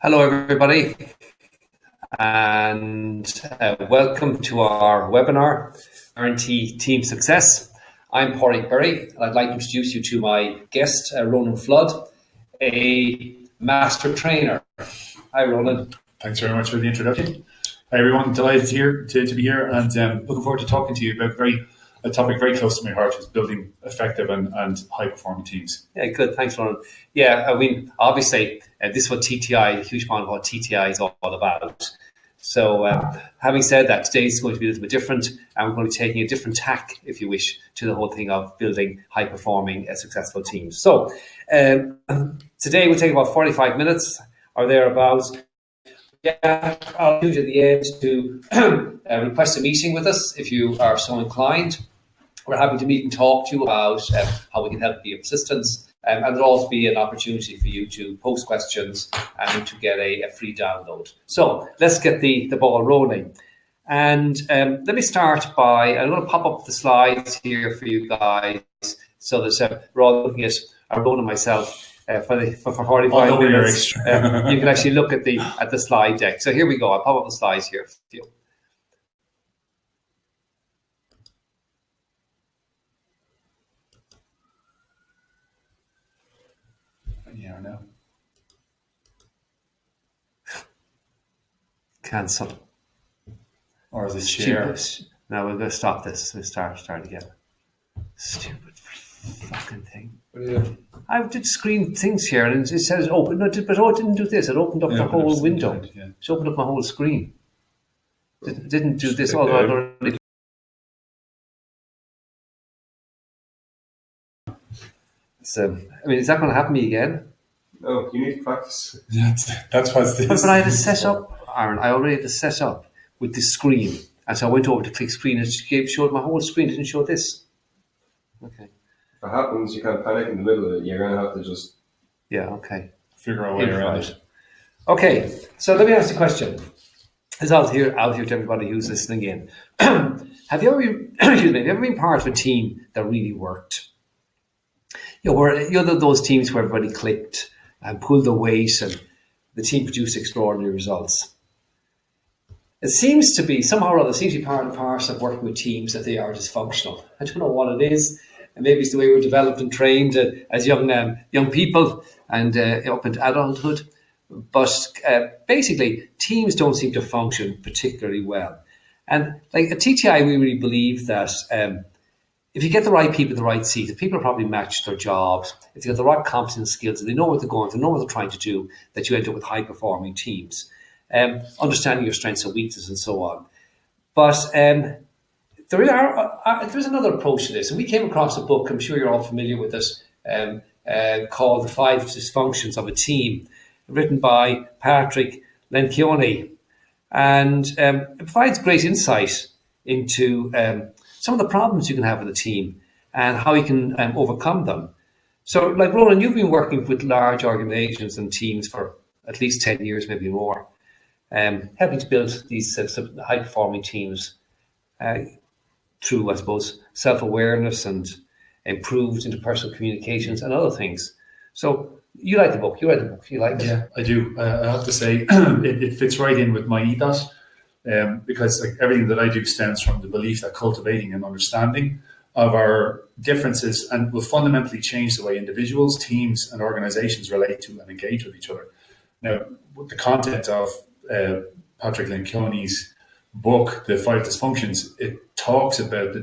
Hello, everybody, and welcome to our webinar, Guarantee Team Success. I'm Pádraig Berry, and I'd like to introduce you to my guest, Ronan Flood, a master trainer. Hi, Ronan. Thanks very much for the introduction. Hi, everyone. Delighted to be here, and looking forward to talking to you about a topic very close to my heart, is building effective and high-performing teams. Yeah, good. Thanks, Ronan. Yeah, I mean, obviously, this is what TTI, a huge part of what TTI is all about. So, having said that, today is going to be a little bit different, and we're going to be taking a different tack, if you wish, to the whole thing of building high-performing, successful teams. So, today we'll take about 45 minutes or thereabouts. Yeah, I'll use at the end to request a meeting with us if you are so inclined. We're happy to meet and talk to you about how we can help be of assistance. And there'll also be an opportunity for you to post questions and to get a free download. So let's get the ball rolling. And let me start by, I'm going to pop up the slides here for you guys so that we're all looking at Ronan and myself for 45 minutes. You can actually look at the slide deck. So here we go. I'll pop up the slides here for you. Yeah, I know. Cancel. Or is it share? Now we're going to stop this. We'll start again. Stupid fucking thing. I did screen things here and it says open. No, but it didn't do this. It opened up the whole window. Yeah. It opened up my whole screen. It didn't do this. Although I've already. I mean, is that going to happen to me again? No, you need to practice. Yeah, that's what this. But I had to set up, Aaron. I already had to set up with the screen, and so I went over to click screen, and it showed my whole screen. It didn't show this. Okay. If it happens, you can't panic in the middle of it. You're going to have to just figure out a way around it. Okay, so let me ask the question. It's out here to everybody who's listening in. Have you ever been part of a team that really worked? Where those teams where everybody clicked and pulled the weight and the team produced extraordinary results. It seems to be, somehow or other, part and parcel of working with teams that they are dysfunctional. I don't know what it is. And maybe it's the way we're developed and trained as young people and up into adulthood. But basically, teams don't seem to function particularly well. And like at TTI, we really believe that if you get the right people in the right seat, if people are probably matched their jobs, if they've got the right competence skills, and they know what they're going, they know what they're trying to do, that you end up with high-performing teams. Understanding your strengths and weaknesses and so on. But there's another approach to this, and we came across a book, I'm sure you're all familiar with this, called The 5 Dysfunctions of a Team, written by Patrick Lencioni. And it provides great insight into some of the problems you can have with a team and how you can overcome them. So, like Ronan, you've been working with large organizations and teams for at least 10 years, maybe more, helping to build these high-performing teams through, I suppose, self-awareness and improved interpersonal communications and other things. So you like the book. You read the book. You like it? Yeah, I do. I have to say it fits right in with my ethos because like everything that I do stems from the belief that cultivating an understanding of our differences and will fundamentally change the way individuals, teams, and organizations relate to and engage with each other. Now, with the content of Patrick Lencioni's book, The 5 Dysfunctions, it talks about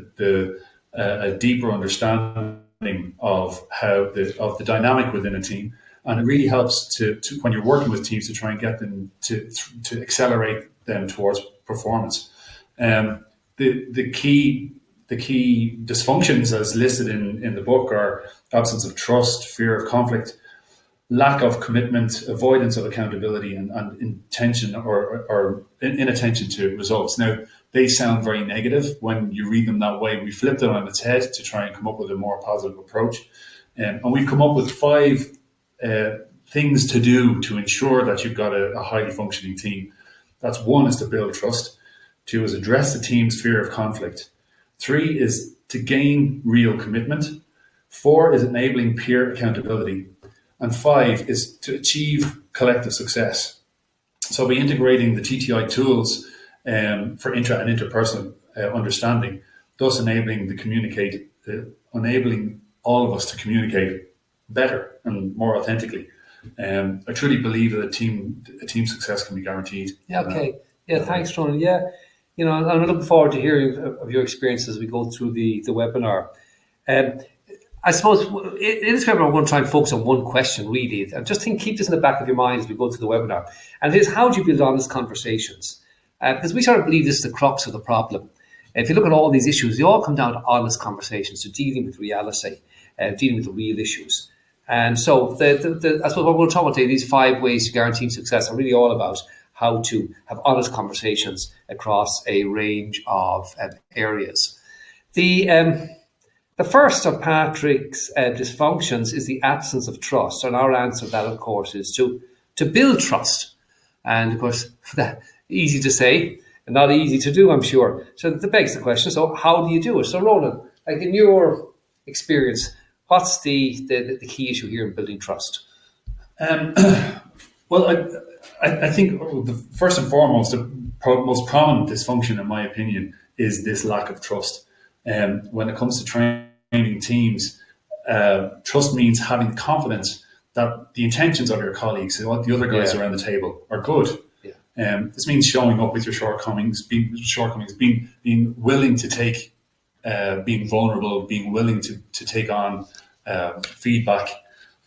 a deeper understanding of the dynamic within a team, and it really helps to when you're working with teams to try and get them to accelerate them towards performance. The key dysfunctions as listed in the book are absence of trust, fear of conflict, lack of commitment, avoidance of accountability, and intention or inattention to results. Now, they sound very negative when you read them that way. We flipped it on its head to try and come up with a more positive approach. And we've come up with 5 things to do to ensure that you've got a highly functioning team. That's 1 is to build trust. 2 is address the team's fear of conflict. 3 is to gain real commitment. 4 is enabling peer accountability. And 5 is to achieve collective success. So by integrating the TTI tools for intra and interpersonal understanding, thus enabling all of us to communicate better and more authentically. I truly believe that a team success can be guaranteed. Yeah, okay. Yeah, thanks, Ronan. Yeah, I'm looking forward to hearing of your experience as we go through the webinar. I suppose in this webinar, we're going to try and focus on one question, really. And just keep this in the back of your mind as we go through the webinar. And it is, how do you build honest conversations? Because we sort of believe this is the crux of the problem. If you look at all these issues, they all come down to honest conversations, to dealing with reality, dealing with the real issues. And so I suppose what we're going to talk about today, these 5 ways to guarantee success, are really all about how to have honest conversations across a range of areas. The first of Patrick's dysfunctions is the absence of trust. And our answer to that, of course, is to build trust. And, of course, that easy to say and not easy to do, I'm sure. So that begs the question, so how do you do it? So, Roland, like in your experience, what's the key issue here in building trust? Well, I think the first and foremost, the most prominent dysfunction, in my opinion, is this lack of trust. When it comes to training teams, trust means having confidence that the intentions of your colleagues, the other guys around the table, are good. Yeah. This means showing up with your shortcomings, being willing to take, being vulnerable, being willing to take on feedback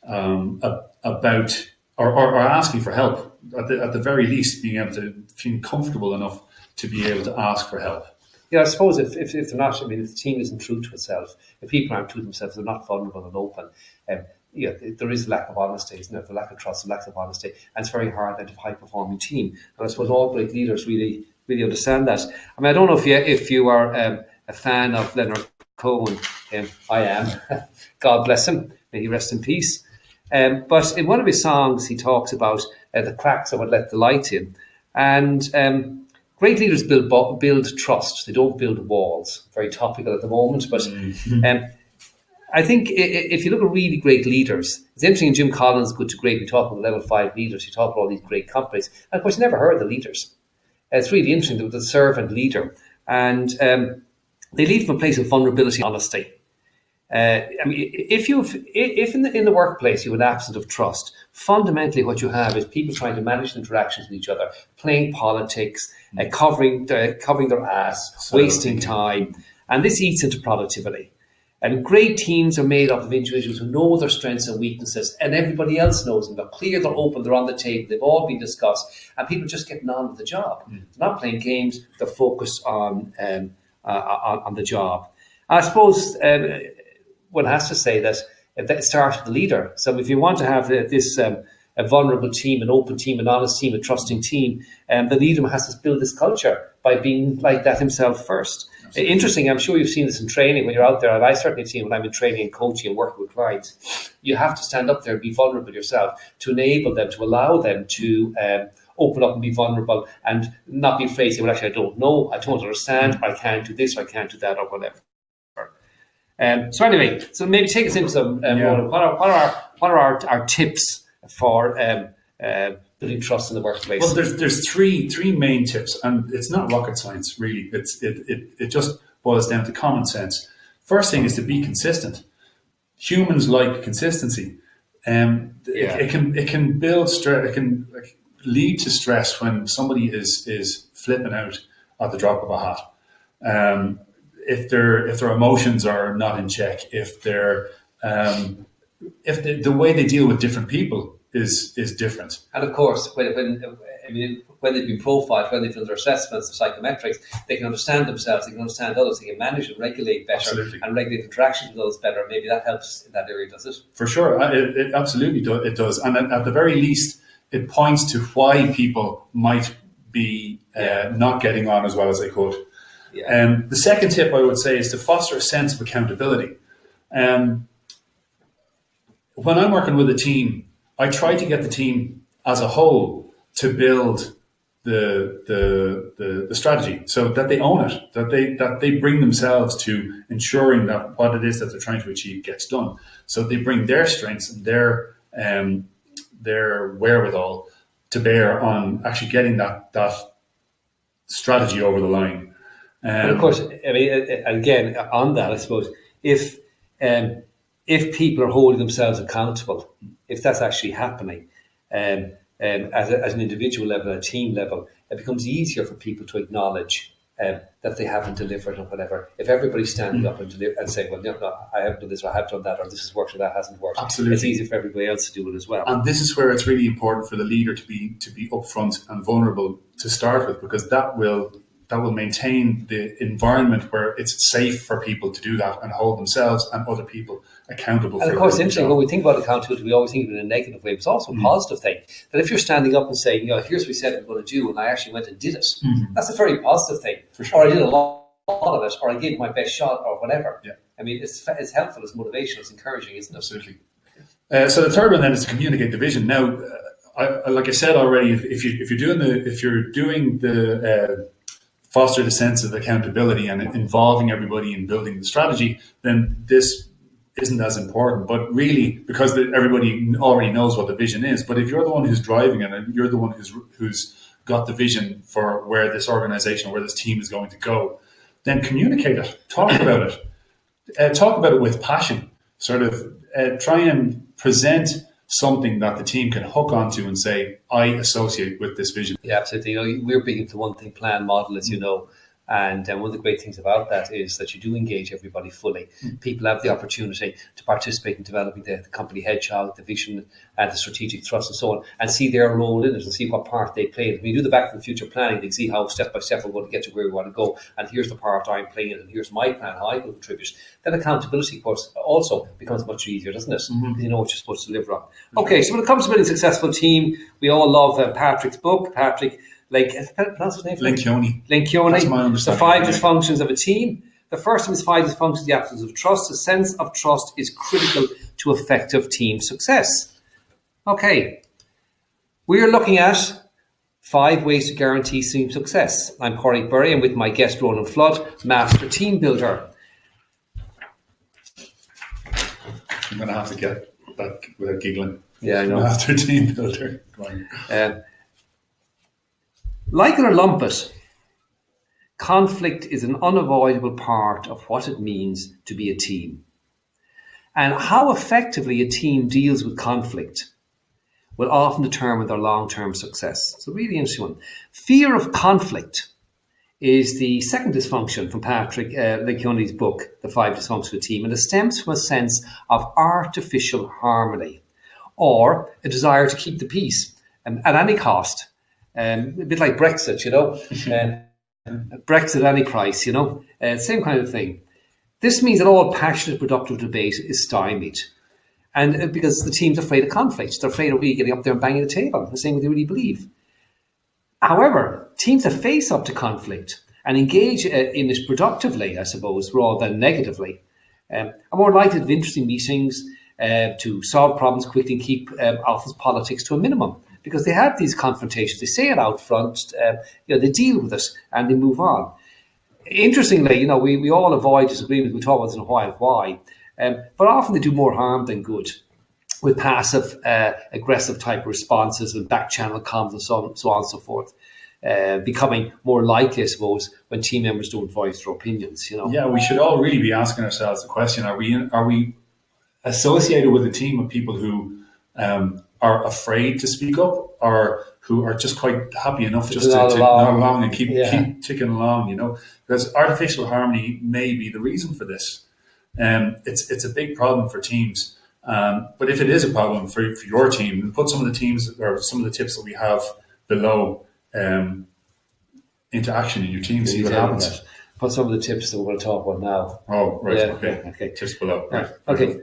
about or asking for help. At the very least, being able to feel comfortable enough to be able to ask for help. Yeah, I suppose if they're not, if the team isn't true to itself, if people aren't true to themselves, they're not vulnerable and open. There is a lack of honesty, isn't there? The lack of trust, the lack of honesty, and it's very hard to have a high-performing team. And I suppose all great leaders really understand that. I mean, I don't know if you are a fan of Leonard Cohen. I am. God bless him. May he rest in peace. But in one of his songs, he talks about the cracks that would let the light in, and great leaders build trust. They don't build walls. Very topical at the moment, but I think if you look at really great leaders, it's interesting in Jim Collins' Good to Great, we talk about level 5 leaders, you talk about all these great companies, and of course you never heard of the leaders. It's really interesting, the servant leader, and they lead from a place of vulnerability and honesty. I mean, if in the workplace you have an absence of trust, fundamentally what you have is people trying to manage interactions with each other, playing politics, covering their ass, wasting time, and this eats into productivity. And great teams are made up of individuals who know their strengths and weaknesses, and everybody else knows them. They're clear, they're open, they're on the table, they've all been discussed, and people just getting on with the job. They're not playing games, they're focused on the job. And I suppose one has to say that it starts with the leader. So if you want to have this a vulnerable team, an open team, an honest team, a trusting team, the leader has to build this culture by being like that himself first. Absolutely. Interesting, I'm sure you've seen this in training when you're out there, and I certainly have seen when I'm in training and coaching and working with clients. You have to stand up there and be vulnerable yourself to enable them, to allow them to open up and be vulnerable and not be afraid to say, well, actually, I don't know, I don't understand, I can't do this, or I can't do that, or whatever. So anyway, so maybe take us into some what are our tips for building trust in the workplace? Well, there's three main tips, and it's not rocket science really. It just boils down to common sense. First thing is to be consistent. Humans like consistency. It can build stress. It can lead to stress when somebody is flipping out at the drop of a hat. If their emotions are not in check, if the way they deal with different people is different. And of course, when they've been profiled, when they've done their assessments of psychometrics, they can understand themselves, they can understand others, they can manage and regulate better. Absolutely. And regulate interactions with others better. Maybe that helps in that area, does it? For sure, it absolutely does. And at the very least, it points to why people might be not getting on as well as they could. Yeah. The second tip I would say is to foster a sense of accountability. When I'm working with a team, I try to get the team as a whole to build the strategy so that they own it, that they bring themselves to ensuring that what it is that they're trying to achieve gets done. So they bring their strengths and their wherewithal to bear on actually getting that strategy over the line. And of course, I mean, again, on that, I suppose, if people are holding themselves accountable, if that's actually happening, as an individual level, a team level, it becomes easier for people to acknowledge that they haven't delivered or whatever. If everybody's standing up and saying, well, no, I haven't done this, or I have done that, or this has worked, or that hasn't worked. Absolutely. It's easy for everybody else to do it as well. And this is where it's really important for the leader to be upfront and vulnerable to start with, because that will maintain the environment where it's safe for people to do that and hold themselves and other people accountable. And of course, interesting, when we think about accountability, we always think of it in a negative way, but it's also a positive thing. That if you're standing up and saying, here's what we said we're going to do, and I actually went and did it, that's a very positive thing. For sure. Or I did a lot of it, or I gave my best shot, or whatever. Yeah. I mean, it's helpful, it's motivation, it's encouraging, isn't it? Absolutely. So the third one then is to communicate the vision. Now, like I said already, if you're doing the foster the sense of accountability and involving everybody in building the strategy, then this isn't as important. But really, because everybody already knows what the vision is, but if you're the one who's driving it and you're the one who's got the vision for where this organization, where this team is going to go, then communicate it, talk about it with passion, sort of try and present something that the team can hook onto and say, I associate with this vision. Yeah, absolutely. We're big into one thing, plan, model, as you know. And one of the great things about that is that you do engage everybody fully. People have the opportunity to participate in developing the company headshot, the vision, and the strategic thrust and so on, and see their role in it and see what part they play. When you do the back to the future planning, they see how step by step we're going to get to where we want to go. And here's the part I'm playing in, and here's my plan, how I will contribute. Then accountability, of course, also becomes much easier, doesn't it? You know what you're supposed to deliver on. Okay, so when it comes to building a successful team, we all love Patrick's book. Patrick, pronounce his name? Lencioni. That's my understanding. The 5 dysfunctions of a team. The first of his 5 dysfunctions, the absence of trust. The sense of trust is critical to effective team success. Okay, we're looking at 5 ways to guarantee team success. I'm Corey Burry, and with my guest Ronan Flood, Master Team Builder. I'm going to have to get that without giggling. Yeah, I know. Master Team Builder. Like it or lump it, conflict is an unavoidable part of what it means to be a team. And how effectively a team deals with conflict will often determine their long-term success. It's a really interesting one. Fear of conflict is the second dysfunction from Patrick Lencioni's book, The 5 Dysfunctions of a Team, and it stems from a sense of artificial harmony or a desire to keep the peace at any cost. A bit like Brexit, Brexit at any price, same kind of thing. This means that all passionate, productive debate is stymied. And because the team's afraid of conflict, they're afraid of really getting up there and banging the table and saying what they really believe. However, teams that face up to conflict and engage in it productively, I suppose, rather than negatively, are more likely to have interesting meetings, to solve problems quickly and keep office politics to a minimum. Because they have these confrontations, they say it out front, they deal with it and they move on. Interestingly, we all avoid disagreements. We talk once in a while why, but often they do more harm than good, with passive, aggressive type responses and back channel comms and so on and so forth, becoming more likely, I suppose, when team members don't voice their opinions. Yeah, we should all really be asking ourselves the question: Are we associated with a team of people who are afraid to speak up, or who are just quite happy enough just to nod along and keep ticking along, because artificial harmony may be the reason for this. It's a big problem for teams. But if it is a problem for your team, put some of the teams or some of the tips that we have below into action in your team, see what happens. Put some of the tips that we're going to talk about now. Oh, right. Yeah, okay. Tips below. Right. Okay,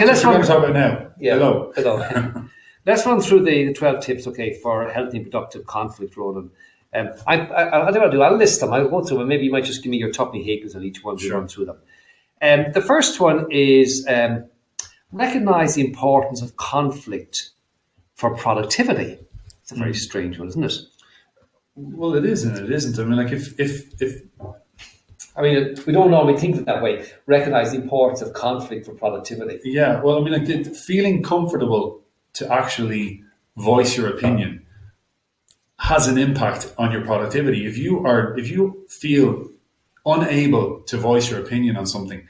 let's run. We're going to talk about now. Yeah, below. Let's run through the 12 tips, for healthy and productive conflict, Ronan. I'll list them. I'll go through them. Maybe you might just give me your top behaviours on each one. Sure. Run through them. The first one is recognise the importance of conflict for productivity. It's a very strange one, isn't it? Well, it is and it isn't. I mean, like if we don't normally think that way. Recognise the importance of conflict for productivity. Yeah. Well, I mean, like feeling comfortable to actually voice your opinion has an impact on your productivity. If you feel unable to voice your opinion on something,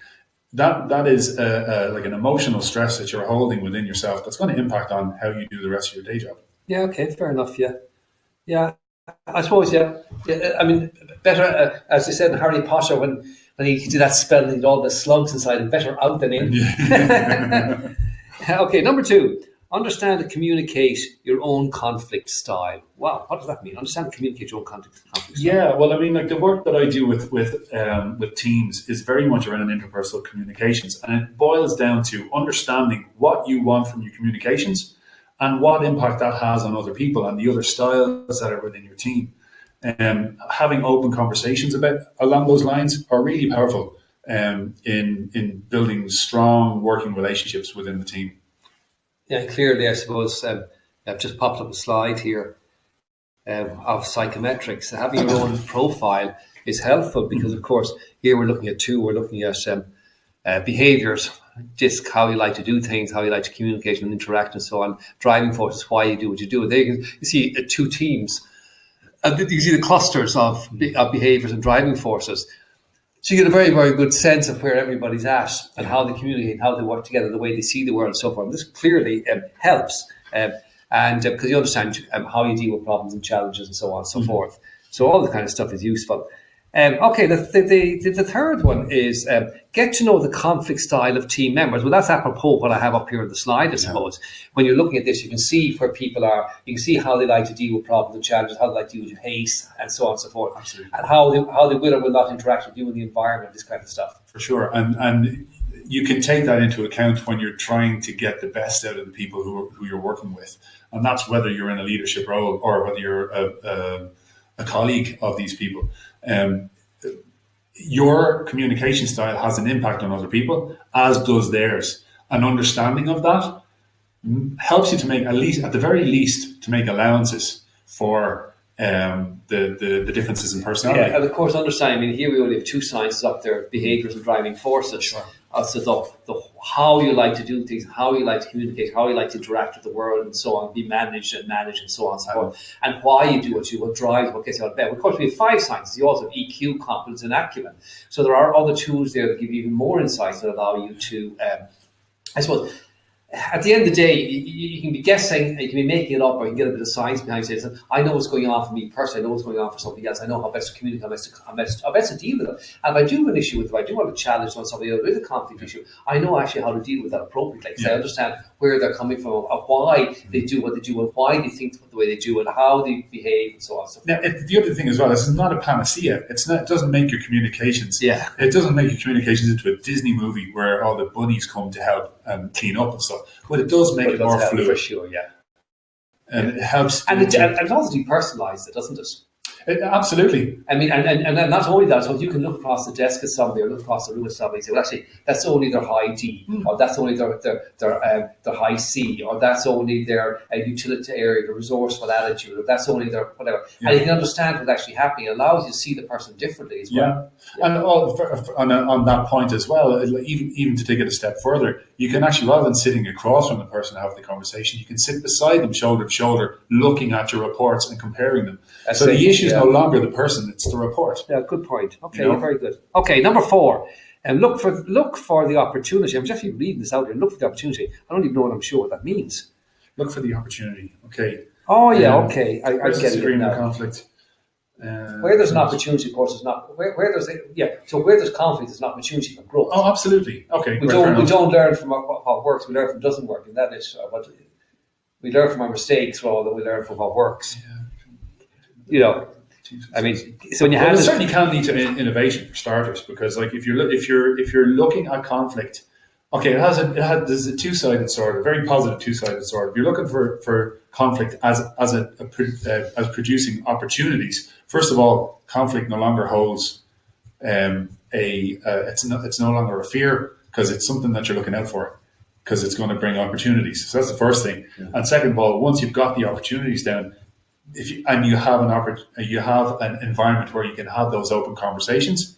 that is like an emotional stress that you're holding within yourself that's going to impact on how you do the rest of your day job. Yeah, okay, fair enough. Yeah. I suppose, I mean, better, as you said in Harry Potter, when he did that spell and he had all the slugs inside him, better out than in. Yeah. Okay, number 2, understand and communicate your own conflict style. Wow, what does that mean? Understand and communicate your own conflict style. Yeah, well, I mean, like the work that I do with teams is very much around interpersonal communications, and it boils down to understanding what you want from your communications and what impact that has on other people and the other styles that are within your team. Having open conversations along those lines are really powerful in building strong working relationships within the team. Yeah, clearly, I suppose I've just popped up a slide here of psychometrics. Having your own profile is helpful because, of course, here we're looking at 2. We're looking at behaviours, just how you like to do things, how you like to communicate and interact and so on, driving forces, why you do what you do. There you see 2 teams. You see the clusters of behaviours and driving forces. So you get a very, very good sense of where everybody's at and how they communicate, how they work together, the way they see the world and so forth. This clearly helps and because you understand how you deal with problems and challenges and so on and so forth. So all the kind of stuff is useful. Okay, the third one is get to know the conflict style of team members. Well, that's apropos what I have up here on the slide, I suppose. When you're looking at this, you can see where people are. You can see how they like to deal with problems and challenges, how they like to deal with haste, and so on and so forth. Absolutely. And how they will or will not interact with you in the environment, this kind of stuff. For sure. And you can take that into account when you're trying to get the best out of the people who you're working with. And that's whether you're in a leadership role or whether you're a colleague of these people. Your communication style has an impact on other people, as does theirs. An understanding of that helps you to make, at the very least, to make allowances for the differences in personality. Yeah, and of course, understanding. I mean, here we only have 2 sciences up there: behaviours and driving forces. Sure. So the how you like to do things, how you like to communicate, how you like to interact with the world, and so on, be managed and so on and so forth, and why you do what you do, what drives, what gets you out of bed. Of course, we have 5 sciences. You also have EQ, competence, and acumen. So there are other tools there that give you even more insights that allow you to, I suppose. At the end of the day, you can be guessing, you can be making it up, or you can get a bit of science behind it. I know what's going on for me personally, I know what's going on for somebody else, I know how best to communicate, how best to deal with it. And if I do have an issue with it, if I do have a challenge on somebody else, there is a conflict issue, I know actually how to deal with that appropriately. So I understand where they're coming from, why they do what they do, and why they think the way they do, and how they behave, and so on. Now, the other thing as well, this is not a panacea. It doesn't make your communications. Yeah. It doesn't make your communications into a Disney movie where all the bunnies come to help and clean up and stuff. But it does make it more fluid. For sure, yeah. And it helps. And it also depersonalizes it, doesn't it? Absolutely. I mean, and not only that, so you can look across the desk at somebody or look across the room at somebody and say, well, actually, that's only their high D, or that's only their high C, or that's only their utilitarian, resourceful attitude, or that's only their whatever. Yeah. And you can understand what's actually happening. It allows you to see the person differently as well. Yeah. And on that point as well, even to take it a step further, you can actually, rather than sitting across from the person to have the conversation, you can sit beside them shoulder to shoulder, looking at your reports and comparing them. So the issue is no longer the person; it's the report. Yeah, good point. Okay, very good. Okay, number 4, and look for the opportunity. I'm just reading this out here. Look for the opportunity. I don't even know what I'm sure what that means. Look for the opportunity. Okay. Oh yeah. Okay. I get it now. Conflict. Where there's an opportunity, of course, is not where there's So where there's conflict, there's an opportunity for growth. Oh, absolutely. Okay. We don't learn from what works. We learn from what doesn't work, and that is what we learn from our mistakes rather than we learn from what works. Yeah. I mean, so when you have it certainly can lead to innovation for starters, because like if you're looking at conflict, okay, there's a 2-sided sword, a very positive 2-sided sword. If you're looking for conflict as producing opportunities, first of all, conflict no longer holds it's no longer a fear, because it's something that you're looking out for, because it's going to bring opportunities. So that's the first thing. Yeah. And second of all, once you've got the opportunities down, you have an environment where you can have those open conversations,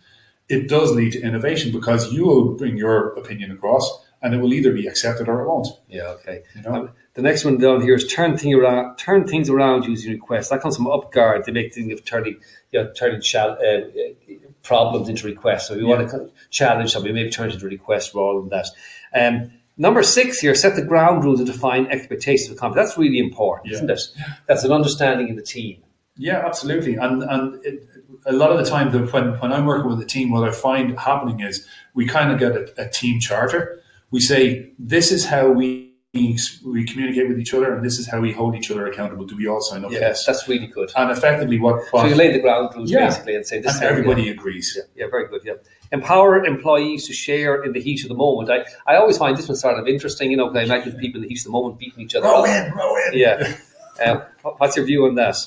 it does lead to innovation, because you will bring your opinion across and it will either be accepted or it won't. Yeah, okay. You know? The next one down here is turn things around using requests. That comes from UpGuard. They make things of turning problems into requests. So if you want to challenge somebody, maybe turn it into a request rather than that. Number 6 here, set the ground rules and define expectations of company. That's really important, isn't it? That's an understanding in the team. Yeah, absolutely. And a lot of the time, when I'm working with a team, what I find happening is we kind of get a team charter. We say, this is how we communicate with each other, and this is how we hold each other accountable. Do we all sign up to this? Yes, that's really good. And effectively, so you lay the ground rules basically and say this. And everybody agrees. Yeah, very good. Yeah, empower employees to share in the heat of the moment. I always find this one sort of interesting. You know, I imagine people in the heat of the moment beating each other. Row in. Yeah. What's your view on that?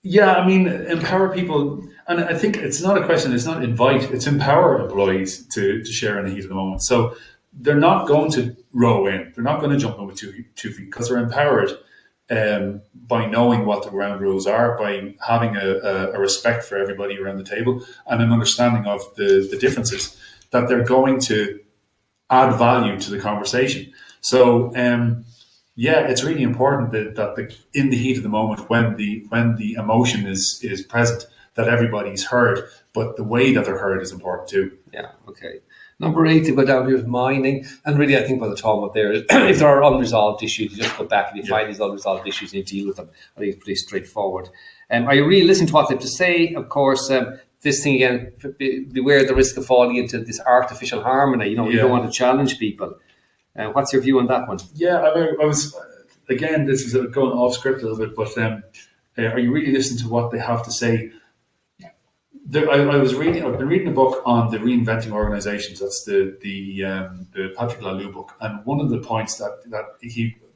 Yeah, I mean, empower people, and I think it's not a question, it's not invite, it's empower employees to share in the heat of the moment. So they're not going to row in, they're not going to jump in with 2 feet, because they're empowered by knowing what the ground rules are, by having a respect for everybody around the table, and an understanding of the differences, that they're going to add value to the conversation. So, yeah, it's really important that in the heat of the moment, when the emotion is present, that everybody's heard, but the way that they're heard is important too. Yeah, okay. Number 8 to go down here is mining, and really I think what they're talking about there is if there are unresolved issues, you just go back and you find these unresolved issues and you deal with them. I think it's pretty straightforward. Are you really listening to what they have to say? Of course, this thing again, beware the risk of falling into this artificial harmony. You know, you don't want to challenge people. What's your view on that one? Yeah, I was, again, this is going off script a little bit, but are you really listening to what they have to say? I've been reading a book on the reinventing organizations. That's the Patrick Laloux book. And one of the points that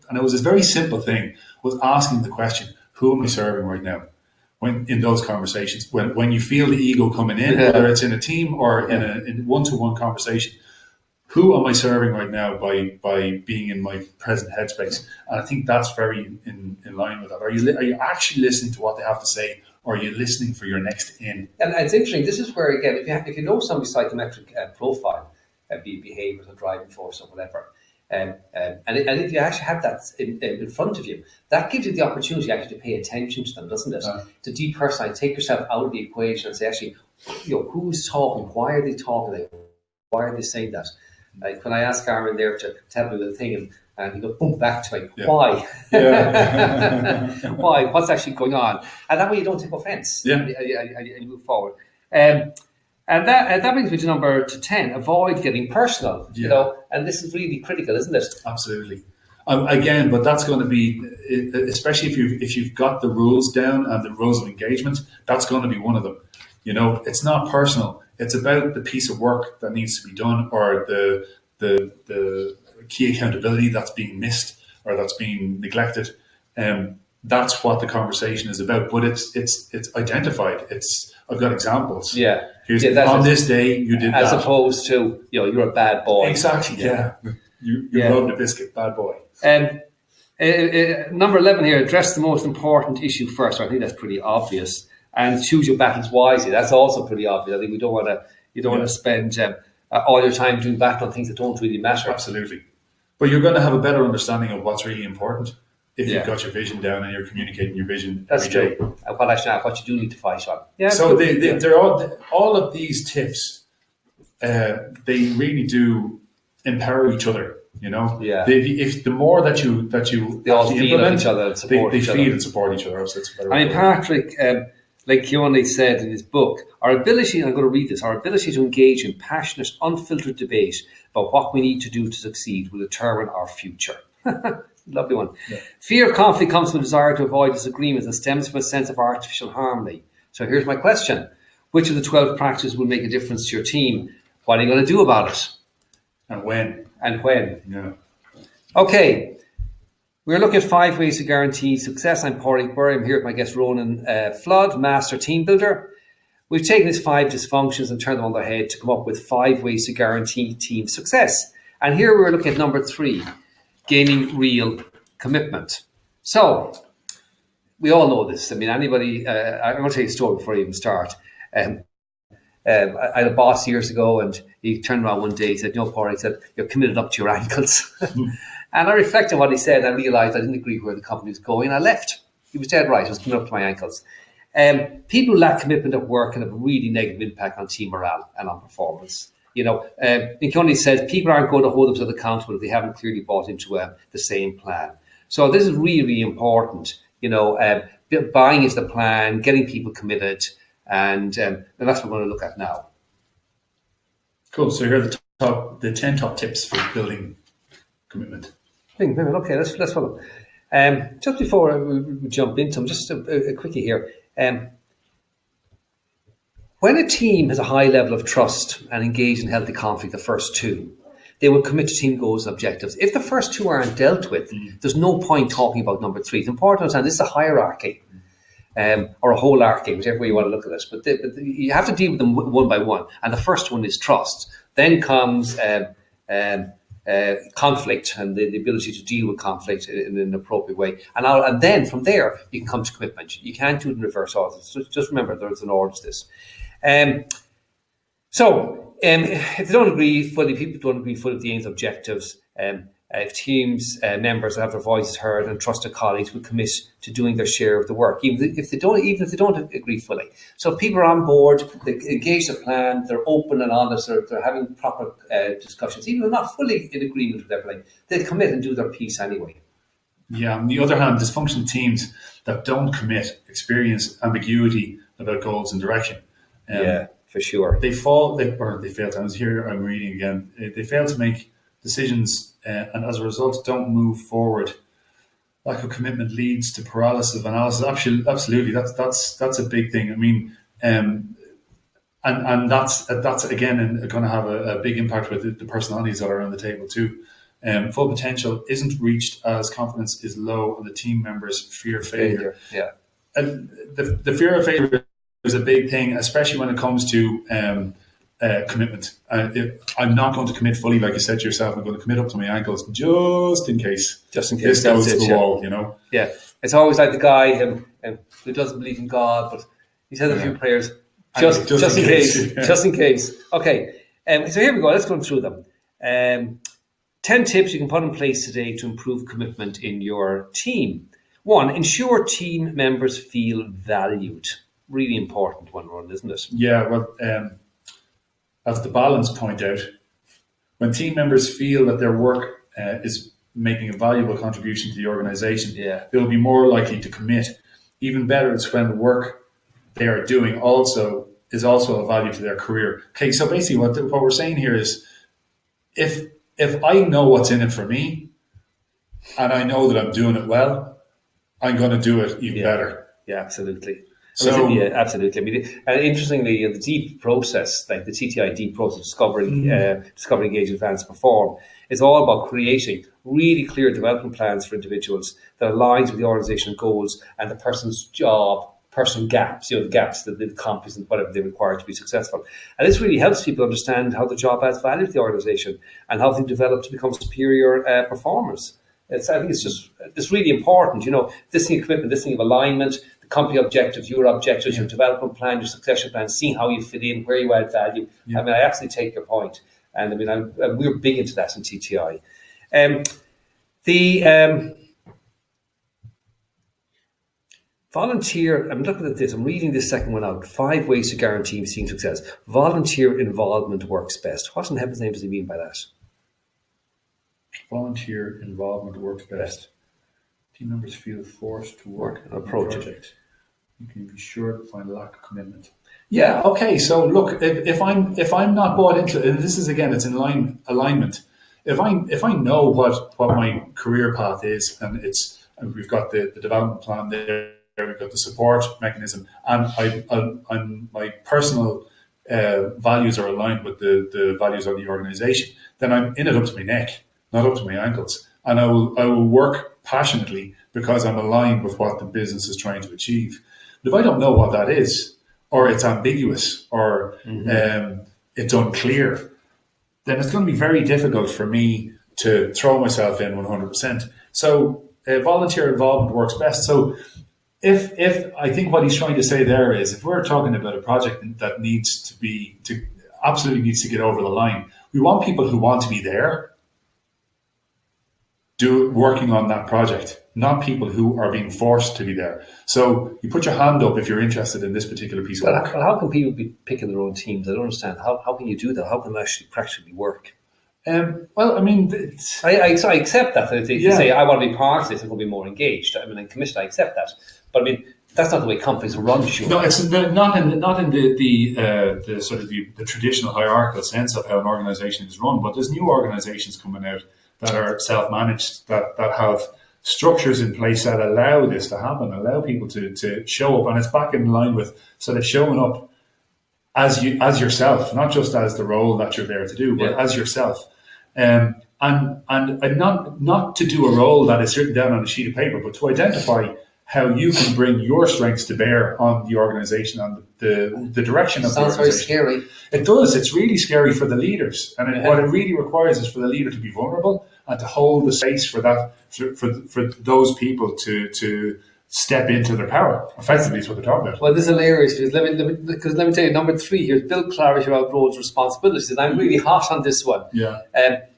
and it was this very simple thing, was asking the question, who am I serving right now? When in those conversations, when you feel the ego coming in, whether it's in a team or in a one-to-one conversation, who am I serving right now by being in my present headspace? And I think that's very in line with that. Are you actually listening to what they have to say, or are you listening for your next in? And it's interesting. This is where, again, if you know somebody's psychometric profile, be behaviours or driving force or whatever, and if you actually have that in front of you, that gives you the opportunity actually to pay attention to them, doesn't it? To depersonalize, take yourself out of the equation and say, actually, who's talking? Why are they talking? Why are they saying that? Like when I asked Aaron there to tell me the thing, and he goes boom back to me, why? Why? What's actually going on? And that way you don't take offence. Yeah. And you move forward. And that brings me to number 10. Avoid getting personal. Yeah. You know, and this is really critical, isn't it? Absolutely. Again, but that's going to be, especially if you've got the rules down and the rules of engagement, that's going to be one of them. You know, it's not personal. It's about the piece of work that needs to be done, or the key accountability that's being missed or that's being neglected. That's what the conversation is about. But it's identified. I've got examples. Yeah. On this day you did as that. As opposed to, you're a bad boy. Exactly. Yeah. You rubbed a biscuit, bad boy. Number 11 here, address the most important issue first. I think that's pretty obvious. And choose your battles wisely. That's also pretty obvious. I think you don't want to spend all your time doing battle on things that don't really matter. Absolutely. But you're going to have a better understanding of what's really important if you've got your vision down and you're communicating your vision every day. And what you do need to fight on. Yeah. So they're all of these tips, they really do empower each other. You know, if the more that you they all feed on each other and support each other. They feed and support each other. So it's a better I mean, Patrick, like Keone said in his book, our ability to engage in passionate, unfiltered debate about what we need to do to succeed will determine our future. Lovely one. Yeah. Fear of conflict comes from a desire to avoid disagreements and stems from a sense of artificial harmony. So here's my question. Which of the 12 practices will make a difference to your team? What are you going to do about it? And when? Yeah. Okay. We're looking at 5 ways to guarantee success. I'm Pádraig Burry. I'm here with my guest Ronan Flood, Master Team Builder. We've taken these 5 dysfunctions and turned them on their head to come up with 5 ways to guarantee team success. And here we're looking at number 3, gaining real commitment. So, we all know this. I mean, anybody, I'm going to tell you a story before I even start. I had a boss years ago, and he turned around one day, he said, Paul, he said, you're committed up to your ankles. And I reflected on what he said, and I realised I didn't agree where the company was going, and I left. He was dead right, I was committed up to my ankles. People who lack commitment at work can have a really negative impact on team morale and on performance. Nick Cunningham says people aren't going to hold themselves accountable if they haven't clearly bought into the same plan. So this is really important, buying into the plan, getting people committed, and that's what we're going to look at now. Cool. So here are the 10 top tips for building commitment. Okay, let's follow. Just before we jump into them, just a quickie here. When a team has a high level of trust and engage in healthy conflict, the first two, they will commit to team goals and objectives. If the first two aren't dealt with, there's no point talking about number three. It's important to understand this is a hierarchy or a holarchy, whichever way you want to look at it. But you have to deal with them one by one. And the first one is trust. Then comes conflict and the ability to deal with conflict in an appropriate way. And then from there, you can come to commitment. You can't do it in reverse order. So just remember, there's an order to this. If they don't agree fully, people don't agree fully with the aims and objectives, if teams members have their voices heard and trusted colleagues will commit to doing their share of the work, even if they don't agree fully. So if people are on board, they engage the plan, they're open and honest, they're having proper discussions, even if they're not fully in agreement with everything, they commit and do their piece anyway. Yeah, on the other hand, dysfunctional teams that don't commit experience ambiguity about goals and direction. Yeah, for sure. They fail to, I was here, I'm reading again, they fail to make decisions and as a result don't move forward. Lack of commitment leads to paralysis of analysis. Absolutely, that's a big thing. I mean, and that's again going to have a big impact with the personalities that are on the table too. Full potential isn't reached as confidence is low and the team members fear failure. Yeah, and the fear of failure is a big thing, especially when it comes to commitment. I'm not going to commit fully, like you said to yourself. I'm going to commit up to my ankles just in case. This goes to the wall, Yeah, it's always like the guy who doesn't believe in God, but he says a few prayers just in case. Yeah. Just in case. Okay, so here we go. Let's go through them. 10 tips you can put in place today to improve commitment in your team. 1, ensure team members feel valued. Really important one, Ron, isn't it? Yeah, well, as the balance point out, when team members feel that their work is making a valuable contribution to the organisation, they'll be more likely to commit. Even better is when the work they are doing is also of value to their career. Okay, so basically what we're saying here is if I know what's in it for me and I know that I'm doing it well, I'm going to do it even better. Yeah, absolutely. So absolutely. I mean, interestingly, the deep process, like the TTI deep process, discovering, engage, advance, perform, is all about creating really clear development plans for individuals that aligns with the organisation goals and the person's job, personal gaps, the gaps, the competence and whatever they require to be successful. And this really helps people understand how the job adds value to the organisation and how they develop to become superior performers. I think it's really important, this thing of commitment, this thing of alignment, the company objectives, your development plan, your succession plan, seeing how you fit in, where you add value. Yeah. I mean, I absolutely take your point. And I mean, we're big into that in TTI. Volunteer, I'm looking at this, I'm reading this second one out. 5 ways to guarantee team success. Volunteer involvement works best. What in heaven's name does he mean by that? Volunteer involvement works best. Team members feel forced to work on a project. You can be sure to find a lack of commitment. Yeah, okay. So look, if I'm not bought into it, and this is again, it's in alignment. If I know what my career path is, and we've got the development plan there, we've got the support mechanism, and my personal values are aligned with the values of the organisation, then I'm in it up to my neck, not up to my ankles. And I will work passionately because I'm aligned with what the business is trying to achieve. But if I don't know what that is, or it's ambiguous, or it's unclear, then it's going to be very difficult for me to throw myself in 100%. So volunteer involvement works best. So if I think what he's trying to say there is, if we're talking about a project that absolutely needs to get over the line, we want people who want to be there working on that project, not people who are being forced to be there. So you put your hand up if you're interested in this particular piece of work. Well, how can people be picking their own teams? I don't understand. How can you do that? How can it actually practically work? Well, I mean, I accept that. If you say, I want to be part of this, I'm going to be more engaged. I mean, in commission, I accept that. But I mean, that's not the way companies run, sure. No, it's not in the sort of the traditional hierarchical sense of how an organisation is run. But there's new organisations coming out that are self-managed, that have structures in place that allow this to happen, allow people to show up, and it's back in line with sort of showing up as yourself, not just as the role that you're there to do, but as yourself. And not to do a role that is written down on a sheet of paper, but to identify how you can bring your strengths to bear on the organisation, on the direction of the organisation. Sounds very scary. It does. It's really scary for the leaders, and what it really requires is for the leader to be vulnerable and to hold the space for that, for those people to step into their power. Effectively, is what they're talking about. Well, this is hilarious because let me tell you, number 3 here is build clarity about roles and responsibilities. And I'm really hot on this one. Yeah.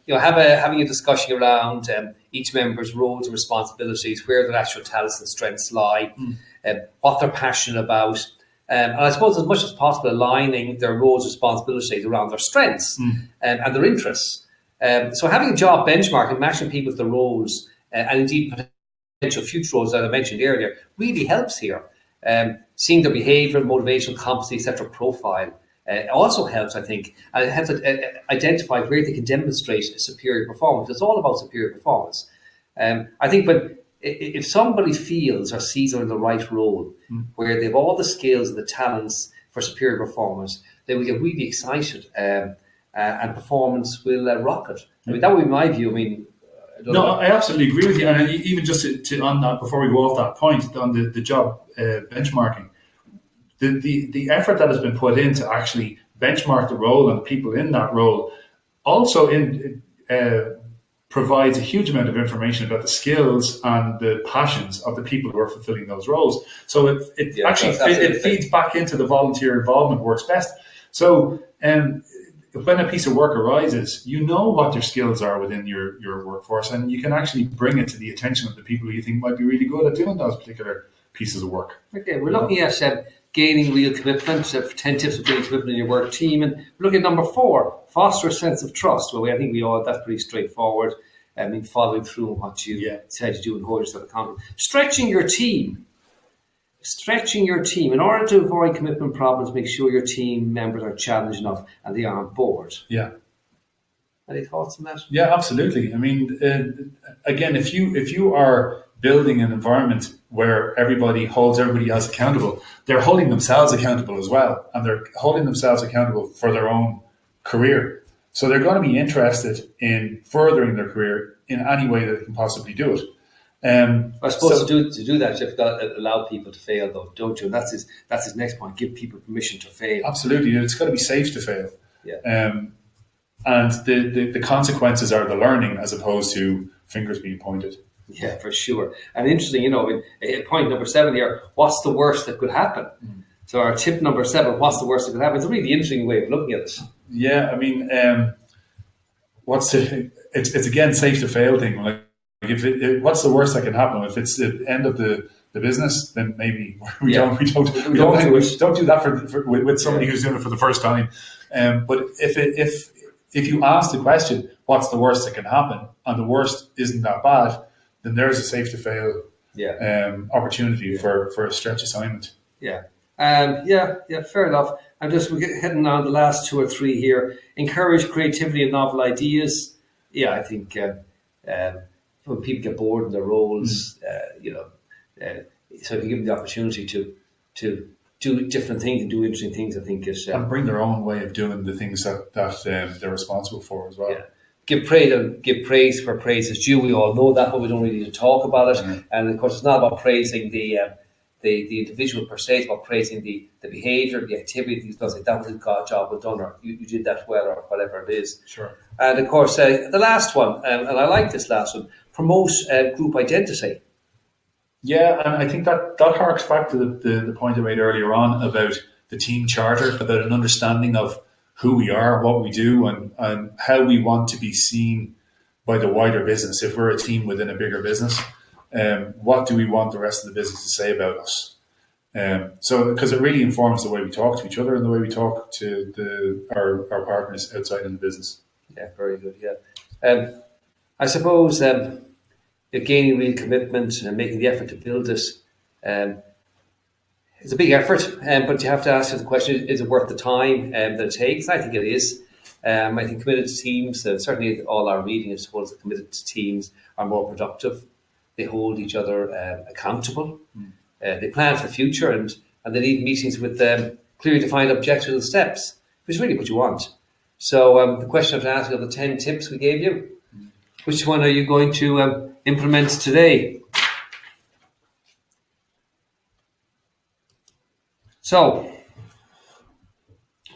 Having a discussion around each member's roles and responsibilities, where their actual talents and strengths lie, what they're passionate about, and I suppose as much as possible aligning their roles and responsibilities around their strengths and their interests. So having a job benchmark and matching people with the roles and indeed potential future roles that I mentioned earlier really helps here. Seeing their behaviour, motivational, competency, etc. profile also helps, I think. And it helps identify where they can demonstrate superior performance. It's all about superior performance. I think if somebody feels or sees they're in the right role, where they have all the skills and the talents for superior performance, they will get really excited and performance will rocket. I mean, that would be my view. I mean, I absolutely agree with you. And even just on that, before we go off that point, on the job benchmarking, the effort that has been put in to actually benchmark the role and people in that role also provides a huge amount of information about the skills and the passions of the people who are fulfilling those roles. So it feeds back into the volunteer involvement works best. So when a piece of work arises, you know what their skills are within your workforce, and you can actually bring it to the attention of the people who you think might be really good at doing those particular pieces of work. Okay, we're looking at gaining real commitment, 10 tips for gaining commitment in your work team. And we're looking at number 4, foster a sense of trust. Well, I think that's pretty straightforward. I mean, following through on what you said to do and hold yourself accountable. Stretching your team. In order to avoid commitment problems, make sure your team members are challenged enough and they are on board. Yeah. Any thoughts on that? Yeah, absolutely. I mean, again, if you are building an environment where everybody holds everybody else accountable, they're holding themselves accountable as well, and they're holding themselves accountable for their own career. So they're going to be interested in furthering their career in any way that they can possibly do it. I suppose to do that, you've got to allow people to fail, though, don't you? And that's his next point. Give people permission to fail. Absolutely, it's got to be safe to fail. Yeah. And the consequences are the learning as opposed to fingers being pointed. Yeah, for sure. And interesting, in point number 7 here, what's the worst that could happen? So our tip number 7, what's the worst that could happen? It's a really interesting way of looking at it. Yeah, I mean, it's again safe to fail thing. Like what's the worst that can happen? If it's the end of the business, then maybe we don't do that with somebody who's doing it for the first time. But if you ask the question, what's the worst that can happen, and the worst isn't that bad, then there's a safe to fail opportunity for a stretch assignment. Yeah. Fair enough. We're heading on the last 2 or 3 here. Encourage creativity and novel ideas. Yeah, I think when people get bored in their roles, so if you give them the opportunity to do different things and do interesting things, I think is and bring their own way of doing the things that they're responsible for as well. Yeah. Give praise where praise is due. We all know that, but we don't really need to talk about it. Mm-hmm. And of course, it's not about praising the individual per se. It's about praising the behaviour, the activity that does. That was a job well done, or you did that well, or whatever it is. Sure. And of course, the last one, and I like this last one: promote group identity. Yeah, and I think that harks back to the point I made earlier on about the team charter, about an understanding of who we are, what we do, and how we want to be seen by the wider business. If we're a team within a bigger business, what do we want the rest of the business to say about us? So, because it really informs the way we talk to each other and the way we talk to our partners outside in the business. Yeah, very good. Yeah, I suppose gaining real commitment and making the effort to build it. It's a big effort, but you have to ask the question: is it worth the time that it takes? I think it is. I think committed teams, certainly all our reading, I suppose, that committed teams are more productive. They hold each other accountable. They plan for the future, and they need meetings with clearly defined objectives and steps, which is really what you want. So the question I have to ask you, of the 10 tips we gave you, which one are you going to implement today? So,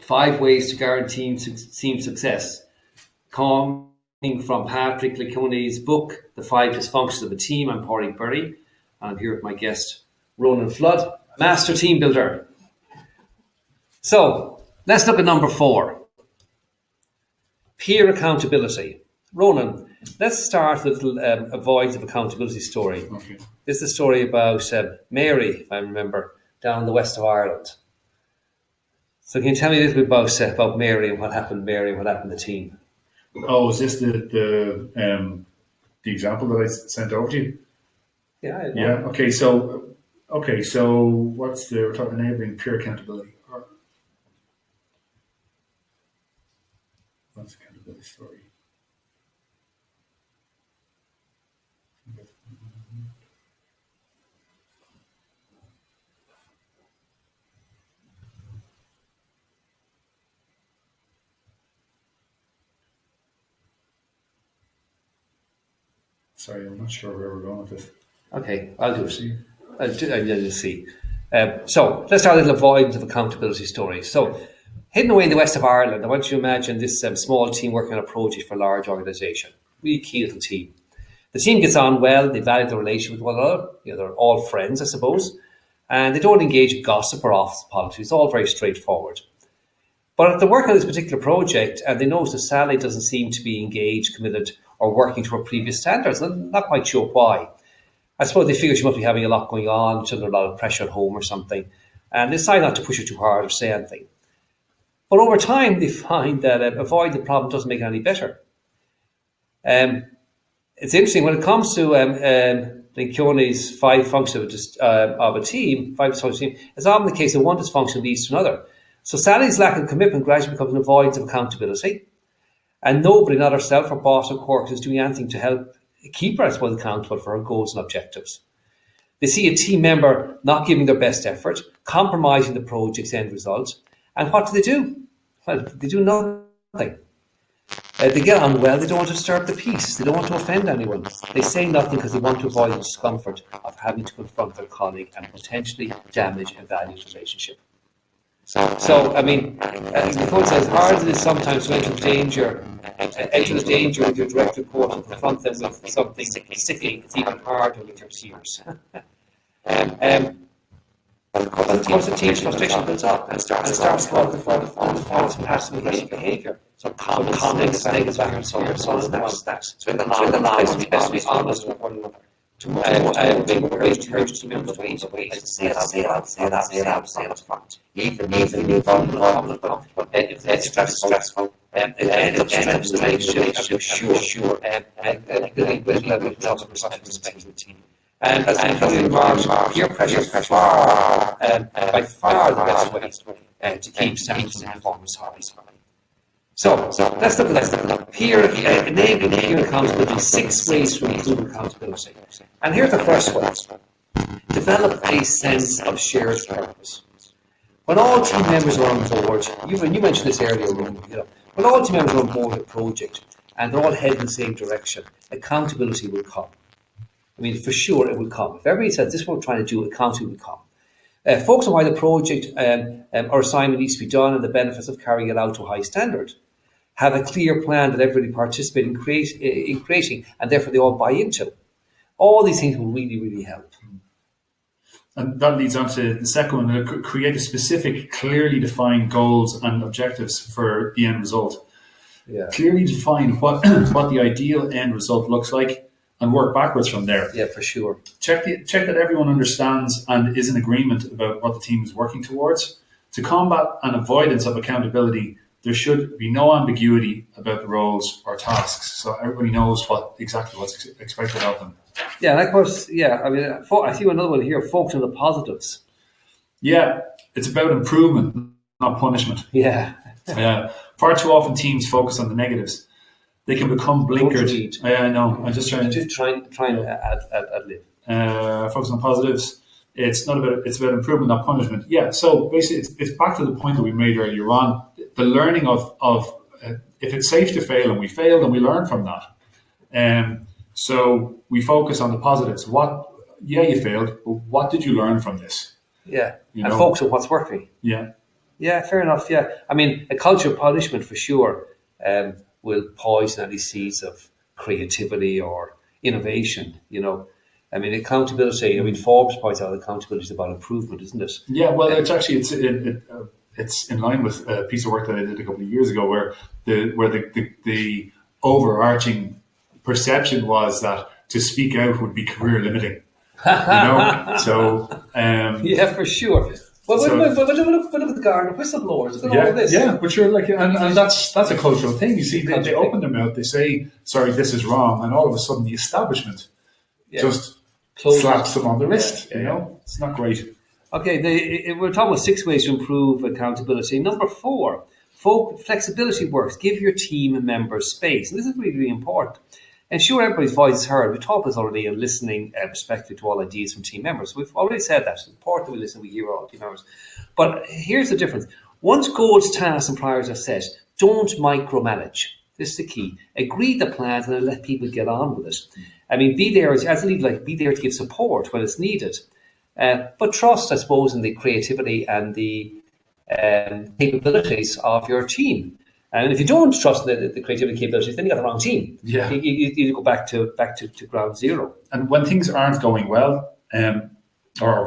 5 ways to guarantee team success. Coming from Patrick Lecone's book, The 5 Dysfunctions of a Team. I'm Pádraig Berry, and I'm here with my guest, Ronan Flood, Master Team Builder. So, let's look at number 4. Peer accountability. Ronan, let's start with a little avoid of accountability story. Okay. This is a story about Mary, if I remember, down in the west of Ireland. So can you tell me a little bit about Mary and what happened to the team? Oh, is this the example that I sent over to you? Yeah. Yeah. Okay. So we're talking enabling peer accountability. What's accountability story? Sorry, I'm not sure where we're going with this. Okay, I'll do it. I'll just see. So let's start with a avoidance of accountability story. So hidden away in the west of Ireland, I want you to imagine this small team working on a project for a large organisation. Really key little team. The team gets on well, they value the relation with one another. They're all friends, I suppose. And they don't engage in gossip or office politics. It's all very straightforward. But they're working on this particular project and they notice that Sally doesn't seem to be engaged, committed, or working to her previous standards. I'm not quite sure why. I suppose they figure she must be having a lot going on, she's under a lot of pressure at home or something, and they decide not to push her too hard or say anything. But over time, they find that avoiding the problem doesn't make it any better. It's interesting, when it comes to Lecone's 5 functions of a team, it's often the case that one dysfunction leads to another. So Sally's lack of commitment gradually becomes an avoidance of accountability. And nobody, not herself or boss or Cork, is doing anything to help keep her, I suppose, accountable for her goals and objectives. They see a team member not giving their best effort, compromising the project's end result. And what do? Well, they do nothing. They get on well, they don't want to disturb the peace, they don't want to offend anyone. They say nothing because they want to avoid the discomfort of having to confront their colleague and potentially damage a valued relationship. So, I mean, Nicole says, hard as it is sometimes to enter the danger with your direct report and confront them with something sickening. It's even harder with your peers. Of course, the team's frustration builds up and starts falling false passive aggressive behaviour. So comments, negative attitudes, so in the long run, it's best to be honest with one another. To encourage team members to say it out front. Even if vulnerable, if it's stressful, it ends up strengthening the relationship, sure, and building level of trust and respect in the team. And as including remarks, peer pressure is by far the best way to keep standards and performance high. So let's look at peer enabling peer accountability. 6 ways to improve accountability. And here's the first one: develop a sense of shared purpose. When all team members are on board, you mentioned this earlier, when all team members are on board with a project and they're all heading in the same direction, accountability will come. I mean, for sure it will come. If everybody says this is what we're trying to do, accountability will come. Focus on why the project or assignment needs to be done and the benefits of carrying it out to a high standard. Have a clear plan that everybody participates in creating, and therefore they all buy into. All these things will really, really help. And that leads on to the second one, create a specific, clearly defined goals and objectives for the end result. Yeah. Clearly define what the ideal end result looks like and work backwards from there. Yeah, for sure. Check that everyone understands and is in agreement about what the team is working towards. To combat an avoidance of accountability, there should be no ambiguity about the roles or tasks, so everybody knows exactly what's expected of them. Yeah, and of course, I mean, I see another one here, focus on the positives. Yeah, it's about improvement, not punishment. Yeah. Far too often teams focus on the negatives. They can become blinkered. I know. I'm just trying to add lib. Focus on positives. It's about improvement, not punishment. Yeah. So basically, it's back to the point that we made earlier on. The learning of if it's safe to fail and we failed and we learn from that. So we focus on the positives. You failed, but what did you learn from this? Yeah. And focus on what's working. Yeah. Yeah, fair enough. Yeah. I mean, a culture of punishment for sure will poison any seeds of creativity or innovation, I mean, accountability, Forbes points out accountability is about improvement, isn't it? Yeah, well, it's actually, it's in line with a piece of work that I did a couple of years ago where the overarching perception was that to speak out would be career limiting. So yeah, for sure. But look at the garden whistleblowers. All of this. Yeah, but you're like, and that's a cultural thing. You see, they open their mouth, they say, "Sorry, this is wrong," and all of a sudden, the establishment just slaps them on the wrist. It's not great. Okay, we're talking about 6 ways to improve accountability. Number 4, flexibility works. Give your team members space, and this is really, really important. Ensure everybody's voice is heard. We talked about this already in listening respectively to all ideas from team members. We've already said that. It's important that we listen, we hear all team members. But here's the difference. Once goals, tasks and priorities are set, don't micromanage. This is the key. Agree the plans and let people get on with it. I mean, be there as a leader, be there to give support when it's needed. But trust, I suppose, in the creativity and the capabilities of your team. And if you don't trust the creativity and capabilities, then you got the wrong team. Yeah. You go back to ground zero. And when things aren't going well, or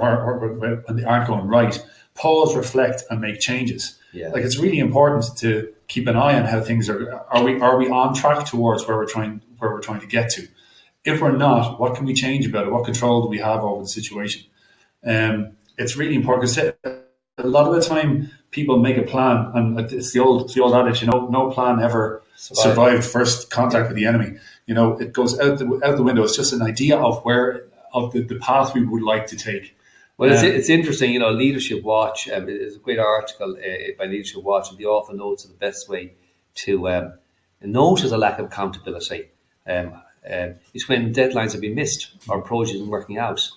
when they aren't going right, pause, reflect, and make changes. Yeah. Like, it's really important to keep an eye on how things are. Are we on track towards where we're trying to get to? If we're not, what can we change about it? What control do we have over the situation? It's really important because a lot of the time people make a plan, and it's the old adage, no plan ever survived first contact with the enemy. It goes out the window. It's just an idea of the path we would like to take. Well, it's interesting, Leadership Watch. There's a great article by Leadership Watch, and the author notes the best way to notice a lack of accountability is when deadlines have been missed or projects aren't working out.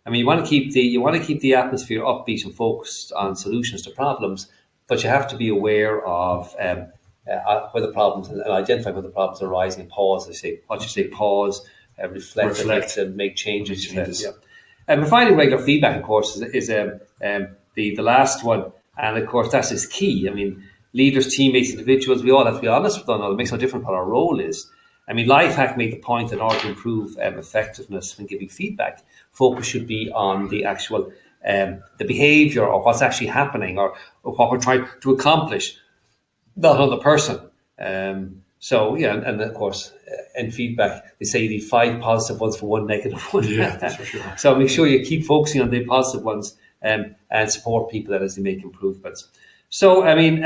I mean, you want to keep the atmosphere upbeat and focused on solutions to problems, but you have to be aware of where the problems and identify where the problems are arising and pause. Pause, reflect, and make changes. Yeah. And providing regular feedback, of course, is the last one, and of course that is key. I mean, leaders, teammates, individuals, we all have to be honest with one another. It makes no difference what our role is. I mean, Lifehack made the point that in order to improve effectiveness when giving feedback, focus should be on the actual the behaviour or what's actually happening or what we're trying to accomplish, not on the person. And of course, in feedback, they say you need 5 positive ones for 1 negative one. Yeah, that's for sure. So make sure you keep focusing on the positive ones and support people as they make improvements. So, I mean,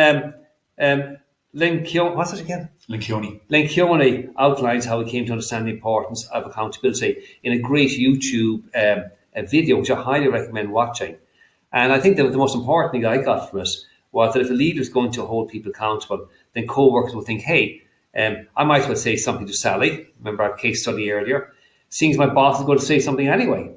what's it again? Lencioni outlines how he came to understand the importance of accountability in a great YouTube video, which I highly recommend watching. And I think that the most important thing that I got from it was that if a leader is going to hold people accountable, then co-workers will think, hey, I might as well say something to Sally. Remember our case study earlier? Seeing as my boss is going to say something anyway.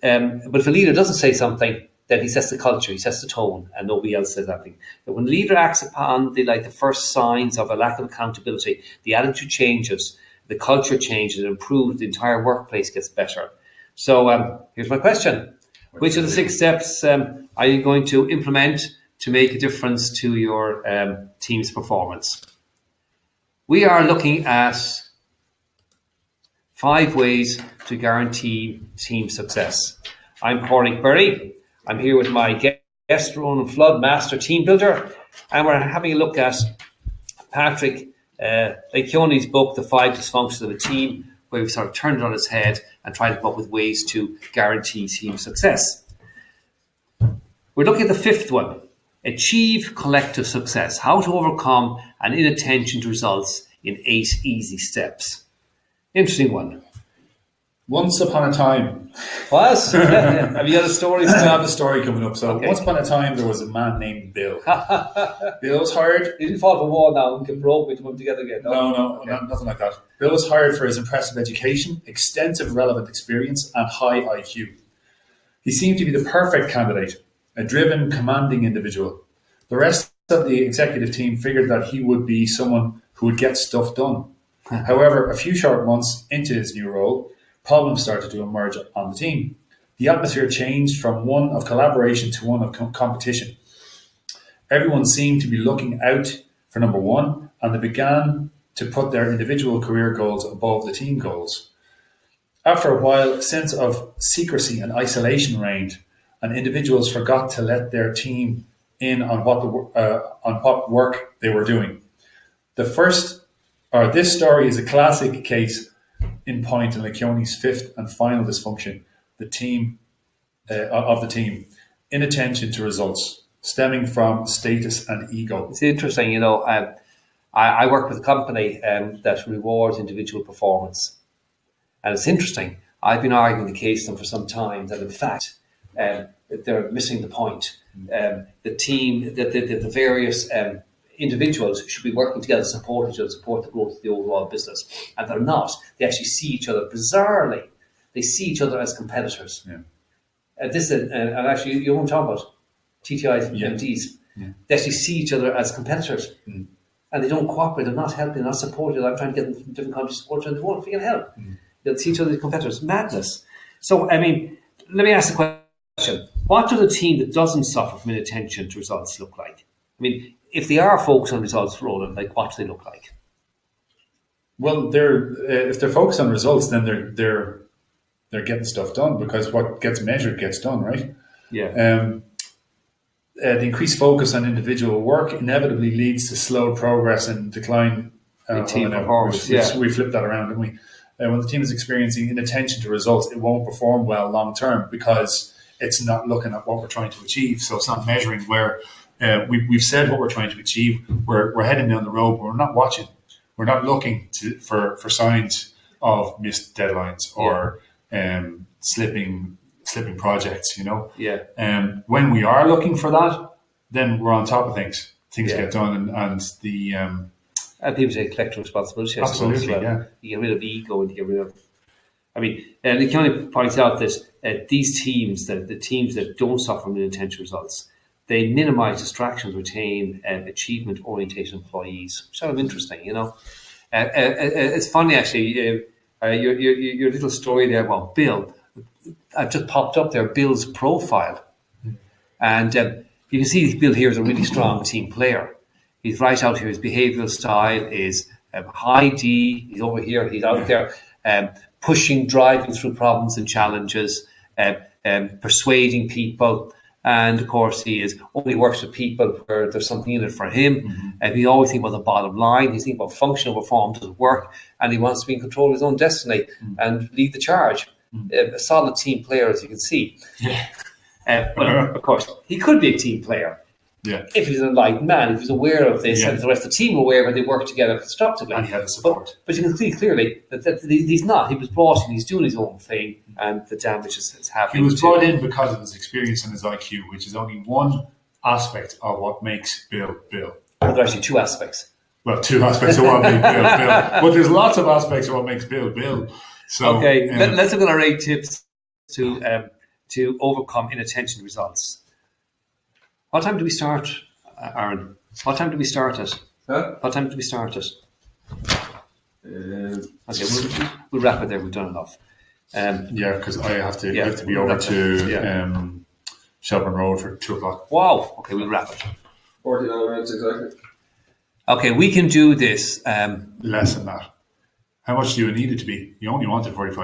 But if a leader doesn't say something, then he sets the culture, he sets the tone, and nobody else says anything. But when the leader acts upon the first signs of a lack of accountability, the attitude changes, the culture changes, it improves, the entire workplace gets better. So here's my question. Which of the 6 steps are you going to implement to make a difference to your team's performance? We are looking at 5 ways to guarantee team success. I'm Cornick Berry. I'm here with my guest, Ronan Flood, Master Team Builder, and we're having a look at Patrick Lencioni's book, The 5 Dysfunctions of a Team, where we've sort of turned it on its head and tried to come up with ways to guarantee team success. We're looking at the fifth one, Achieve Collective Success, how to overcome an inattention to results in 8 easy steps. Interesting one. Once upon a time. What? Have you got a story? I have a story coming up. So Okay. once upon a time, there was a man named Bill. Bill was hired. You didn't fall off a wall now and get broke and put them together again. No, Okay. nothing like that. Bill was hired for his impressive education, extensive relevant experience, and high IQ. He seemed to be the perfect candidate, a driven, commanding individual. The rest of the executive team figured that he would be someone who would get stuff done. However, a few short months into his new role, problems started to emerge on the team. The atmosphere changed from one of collaboration to one of competition. Everyone seemed to be looking out for number one, and they began to put their individual career goals above the team goals. After a while, a sense of secrecy and isolation reigned, and individuals forgot to let their team in on what work they were doing. This story is a classic case in point in Lencioni's fifth and final dysfunction, the team inattention to results, stemming from status and ego. It's interesting, I work with a company that rewards individual performance. And it's interesting, I've been arguing the case to them for some time that in fact they're missing the point. The team, the various individuals should be working together to support each other, support the growth of the overall business. And they're not. They actually see each other bizarrely. They see each other as competitors. Yeah. And actually, you won't talk about TTIs and MDs. Yeah. They actually see each other as competitors. Mm. And they don't cooperate, they're not helping, they're not supporting. I'm trying to get them from different countries to support them. They won't freaking help. They'll see each other as competitors. Madness. So, let me ask the question. What does a team that doesn't suffer from inattention to results look like? If they are focused on results, Roland, what do they look like? Well, if they're focused on results, then they're getting stuff done, because what gets measured gets done, right? Yeah. The increased focus on individual work inevitably leads to slow progress and decline in team performance. We flip that around, didn't we? When the team is experiencing inattention to results, it won't perform well long term because it's not looking at what we're trying to achieve. So it's not measuring where we've said what we're trying to achieve. We're heading down the road, but we're not watching. We're not looking for signs of missed deadlines or slipping projects, Yeah. When we are looking for that, then we're on top of things. Things Yeah. get done, and the And people take collective responsibility. I suppose, absolutely, as well. yeah. You get rid of ego and you get rid of. Lencioni points out that these teams, the teams that don't suffer from inattention results, they minimize distractions, retain achievement-oriented employees. Sort of interesting, It's funny actually. Your little story there about Bill. I've just popped up there Bill's profile, and you can see Bill here is a really strong team player. He's right out here. His behavioural style is high D. He's over here. He's out there pushing, driving through problems and challenges, persuading people. And of course, he only works with people where there's something in it for him. And he always thinks about the bottom line. He's thinking about functional reform doesn't work, and he wants to be in control of his own destiny and lead the charge. A solid team player, as you can see. Yeah. But of course, he could be a team player. Yeah. If he's an enlightened man, if he's aware of this, Yeah. and the rest of the team are aware when they work together constructively. And he had the support. But you can see clearly that he's not. He was brought in, he's doing his own thing, and the damage is happening. He was brought in because of his experience and his IQ, which is only one aspect of what makes Bill Bill. Well, there are actually two aspects. Well, two aspects of what makes Bill Bill. But there's lots of aspects of what makes Bill Bill. So, okay, let's look at our 8 tips to overcome inattention results. What time do we start, Aaron? What time do we start at? Huh? What time do we start at? Um, Okay, we'll wrap it there. We've done enough. yeah, because I have to Yeah, be we'll over wrap to it. Shelburne Road for 2:00. Wow. Okay, we'll wrap it. 49 minutes exactly. Okay, we can do this. Less than that. How much do you need it to be? You only wanted 45